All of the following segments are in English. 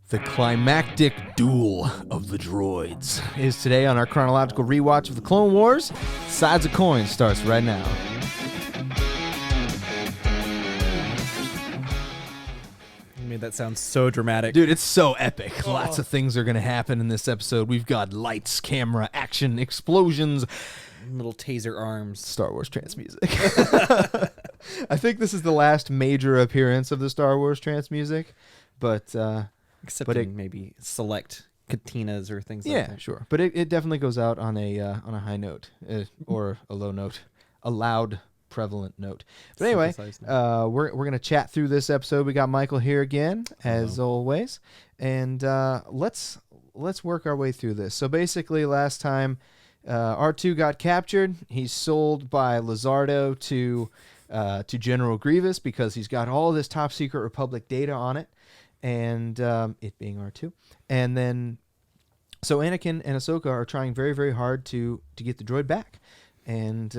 The climactic duel of the droids is today on our chronological rewatch of the Clone Wars. Sides of Coin starts right now. You made that sound so dramatic. Dude, it's so epic. Lots of things are going to happen in this episode. We've got lights, camera, action, explosions. Little taser arms. Star Wars trance music. I think this is the last major appearance of the Star Wars trance music, but... Except in maybe select katinas or things like that. Yeah, sure. But it definitely goes out on a high note or a low note, a loud, prevalent note. But anyway, we're gonna chat through this episode. We got Michael here again, as always, and let's work our way through this. So basically, last time R2 got captured. He's sold by Lizardo to General Grievous because he's got all this top secret Republic data on it. And it being R2. And then, so Anakin and Ashoka are trying very, very hard to get the droid back. And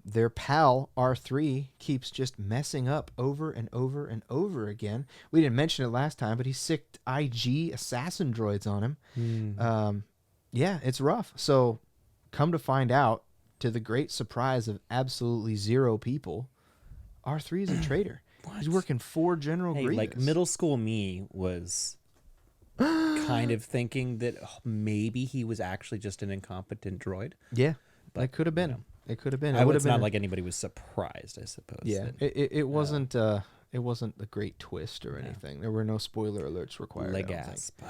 their pal, R3, keeps just messing up over and over and over again. We didn't mention it last time, but he sicked IG assassin droids on him. Yeah, it's rough. So, come to find out, to the great surprise of absolutely zero people, R3 is a traitor. What? He's working for General Grievous. Like middle school me was kind of thinking that maybe he was actually just an incompetent droid. Yeah, but that could have been. It could have been. It's not like anybody was surprised, I suppose. Yeah, it wasn't. It wasn't a great twist or anything. There were no spoiler alerts required. Gasp.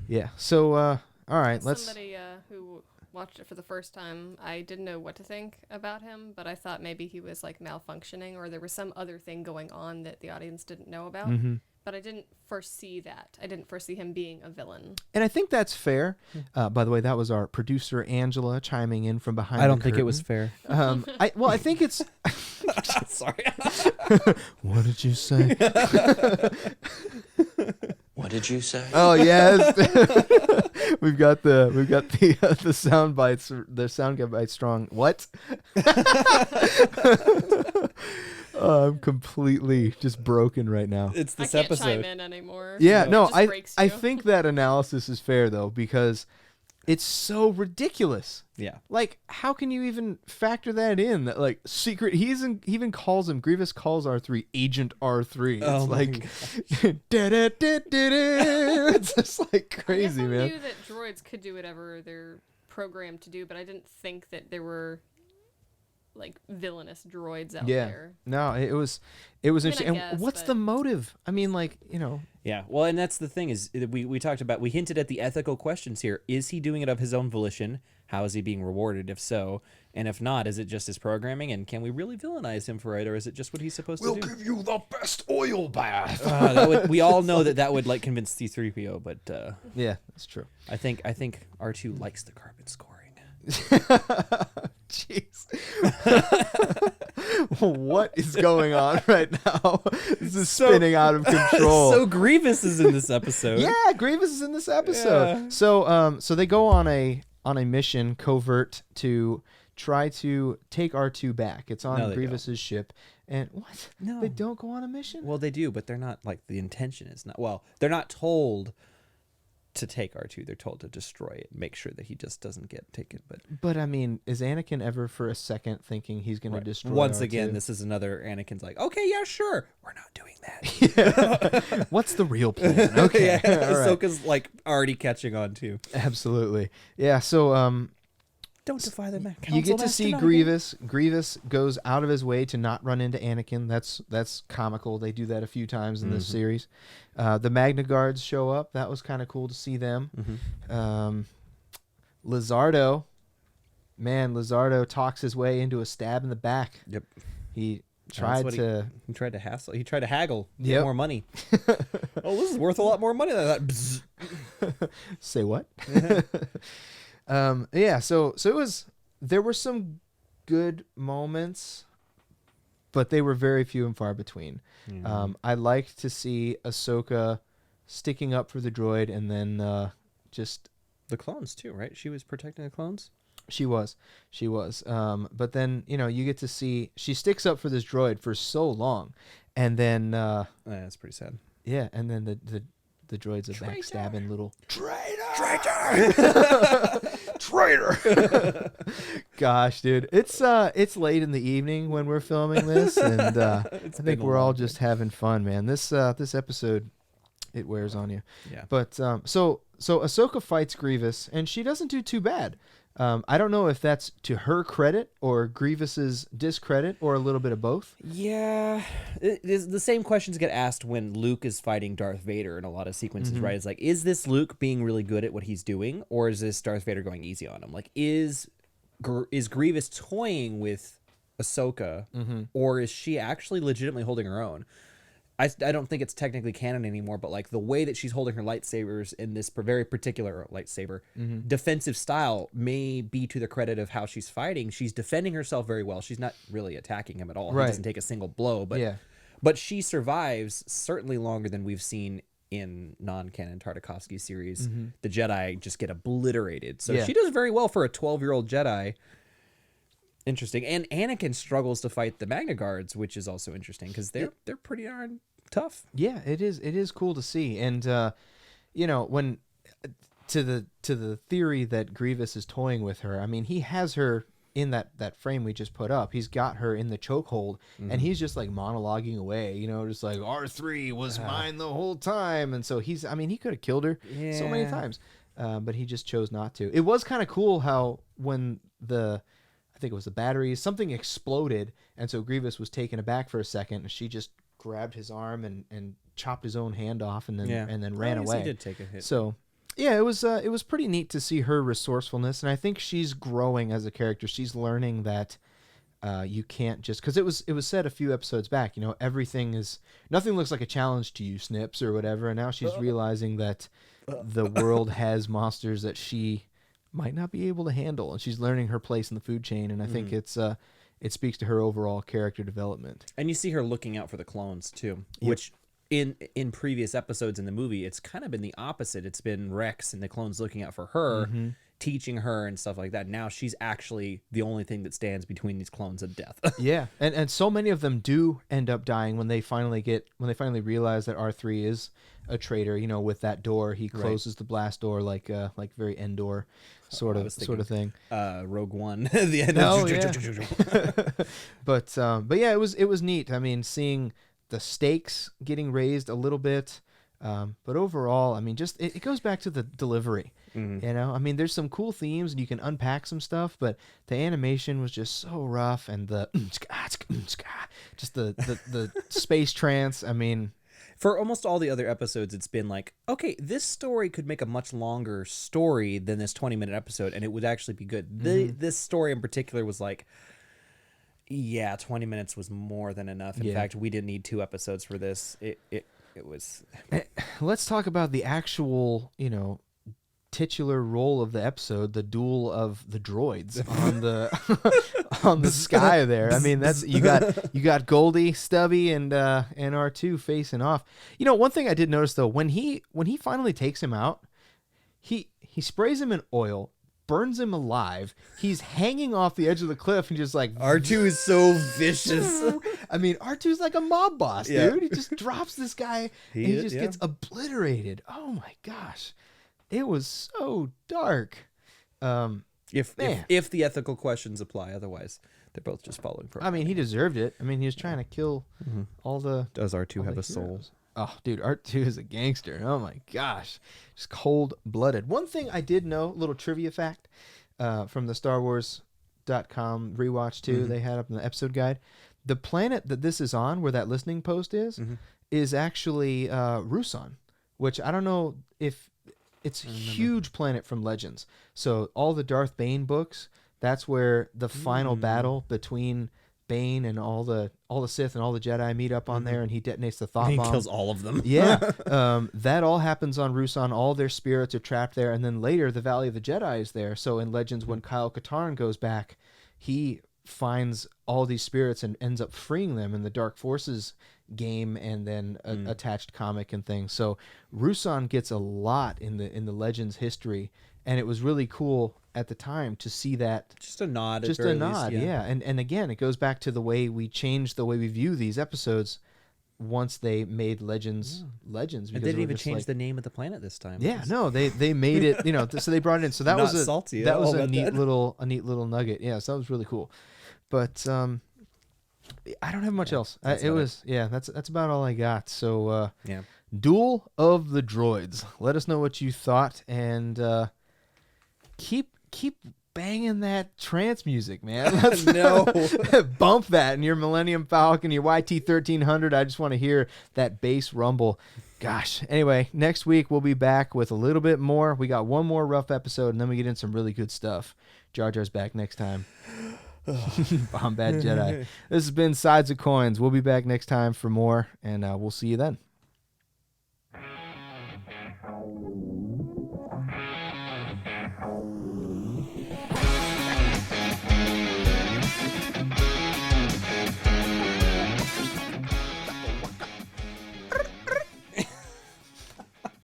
Yeah. So, all right. Somebody who watched it for the first time, I didn't know what to think about him, but I thought maybe he was like malfunctioning or there was some other thing going on that the audience didn't know about. Mm-hmm. But I didn't foresee that. I didn't foresee him being a villain. And I think that's fair. By the way, that was our producer Angela chiming in from behind. I don't think it was fair. I think it's. Sorry. What did you say? What did you say? Oh yes, we've got the sound bites. The sound bites strong. What? I'm completely just broken right now. It's this I can't episode. chime in anymore. Yeah, no, I think that analysis is fair though because it's so ridiculous. Yeah. Like, how can you even factor that in? That like secret. He even calls him. Grievous calls R3 Agent R3. It's like, it's just like crazy, I man. knew that droids could do whatever they're programmed to do, but I didn't think that there were like villainous droids out there. No, it was interesting. guess, and what's the motive? I mean, like, you know. Yeah, well, and that's the thing is we talked about, we hinted at the ethical questions here. Is he doing it of his own volition? How is he being rewarded if so? And if not, is it just his programming? And can we really villainize him for it, or is it just what he's supposed to do? We'll give you the best oil bath. We all know that would like convince C-3PO, but yeah, that's true. I think R2 likes the carbon scoring. Jeez. What is going on right now? This is spinning out of control. So Grievous is in this episode. Yeah, Grievous is in this episode. Yeah. So they go on a mission covert to try to take R2 back. It's on Grievous's ship. And what? No. They don't go on a mission? Well, they do, but they're not, like, the intention is not, well, they're not told to take R2. They're told to destroy it, make sure that he just doesn't get taken. But I mean, is Anakin ever for a second thinking he's going to destroy Once R2? Again, this is another Anakin's like, okay, yeah, sure. We're not doing that. Yeah. What's the real plan? Okay. Yeah. Right. Ahsoka's like already catching on too. Absolutely. Yeah, so don't defy the man. You get to see Grievous. Grievous goes out of his way to not run into Anakin. That's comical. They do that a few times in this series. The Magna Guards show up. That was kind of cool to see them. Lizardo talks his way into a stab in the back. Yep. He tried to hassle. He tried to haggle. Get Yep. more money. Oh, this is worth a lot more money than that. Say what? Yeah, so there were some good moments, but they were very few and far between. I liked to see Ahsoka sticking up for the droid and then just the clones too, right? She was protecting the clones. She was. But then, you get to see she sticks up for this droid for so long, and then That's pretty sad. Yeah, and then the the droids a backstabbing little traitor. Gosh, dude, it's late in the evening when we're filming this, and I think we're all just having fun, man. This episode, it wears on you. Yeah. But so Ahsoka fights Grievous, and she doesn't do too bad. I don't know if that's to her credit or Grievous's discredit or a little bit of both. Yeah, the same questions get asked when Luke is fighting Darth Vader in a lot of sequences, right? It's like, is this Luke being really good at what he's doing, or is this Darth Vader going easy on him? Like, is Grievous toying with Ahsoka, or is she actually legitimately holding her own? I don't think it's technically canon anymore, but like the way that she's holding her lightsabers in this very particular lightsaber defensive style may be to the credit of how she's fighting. She's defending herself very well. She's not really attacking him at all. Right. He doesn't take a single blow, but she survives certainly longer than we've seen in non-canon Tartakovsky series. The Jedi just get obliterated. So she does very well for a 12-year-old Jedi. Interesting. And Anakin struggles to fight the Magna Guards, which is also interesting because they're pretty darn tough. Yeah, it is. It is cool to see. And when to the theory that Grievous is toying with her, I mean, he has her in that frame we just put up. He's got her in the chokehold, and he's just like monologuing away, just like R3 was mine the whole time. And so he could have killed her so many times, but he just chose not to. It was kind of cool how when I think it was the batteries, something exploded, and so Grievous was taken aback for a second, and she just grabbed his arm and chopped his own hand off, and then ran away. He did take a hit. So, yeah, it was pretty neat to see her resourcefulness, and I think she's growing as a character. She's learning that you can't just, because it was said a few episodes back, nothing looks like a challenge to you, Snips or whatever, and now she's realizing that the world has monsters that she might not be able to handle, and she's learning her place in the food chain, and I think it speaks to her overall character development. And you see her looking out for the clones too, which in previous episodes in the movie, it's kind of been the opposite. It's been Rex and the clones looking out for her, teaching her and stuff like that. Now she's actually the only thing that stands between these clones and death. Yeah, and so many of them do end up dying when they finally realize that R3 is a traitor. With that door, he closes the blast door like very Endor sort of thing. Rogue One, the end. Oh, yeah. But yeah, it was neat. I mean, seeing the stakes getting raised a little bit, but overall, I mean, just it goes back to the delivery. I mean, there's some cool themes and you can unpack some stuff, but the animation was just so rough, and the just the space trance. I mean, for almost all the other episodes, it's been like, okay, this story could make a much longer story than this 20-minute episode, and it would actually be good. This story in particular was like, yeah, 20 minutes was more than enough. In fact, we didn't need 2 episodes for this. It was. Let's talk about the actual, titular role of the episode, the duel of the droids on the sky there. I mean, that's you got Goldie, Stubby, and R2 facing off. One thing I did notice though, when he finally takes him out, he sprays him in oil, burns him alive. He's hanging off the edge of the cliff, and just like R2 is so vicious. I mean, R2's like a mob boss, dude. He just drops this guy, and he just gets obliterated. Oh my gosh. It was so dark. If the ethical questions apply, otherwise they're both just following programming. I mean, he deserved it. I mean, he was trying to kill all the. Does R2 have a heroes. soul? Oh, dude, R2 is a gangster. Oh my gosh, just cold-blooded. One thing I did know, little trivia fact, from the StarWars.com rewatch too. They had up in the episode guide. The planet that this is on, where that listening post is actually Rusan, which I don't know if. It's a huge planet from Legends. So all the Darth Bane books, that's where the final battle between Bane and all the Sith and all the Jedi meet up on there, and he detonates the thought bomb. He kills all of them. Yeah. That all happens on Rusan. All their spirits are trapped there, and then later the Valley of the Jedi is there. So in Legends, when Kyle Katarn goes back, he finds all these spirits and ends up freeing them in the Dark Forces game, and then attached comic and things. So Rusan gets a lot in the Legends history, and it was really cool at the time to see that. Just a nod. Just a nod, yeah. And again, it goes back to the way we change the way we view these episodes once they made Legends. And Because they didn't even change the name of the planet this time. Yeah, no, they made it. So they brought it in. So that Not was salty at that all was a about neat that. little nugget. Yeah, so that was really cool. But I don't have much else. That's about all I got. So Yeah. Duel of the Droids. Let us know what you thought, and keep banging that trance music, man. Let's No. bump that in your Millennium Falcon, your YT-1300. I just want to hear that bass rumble. Gosh. Anyway, next week we'll be back with a little bit more. We got one more rough episode, and then we get in some really good stuff. Jar Jar's back next time. Bombad Jedi. This has been Sides of Coins. We'll be back next time for more, and we'll see you then.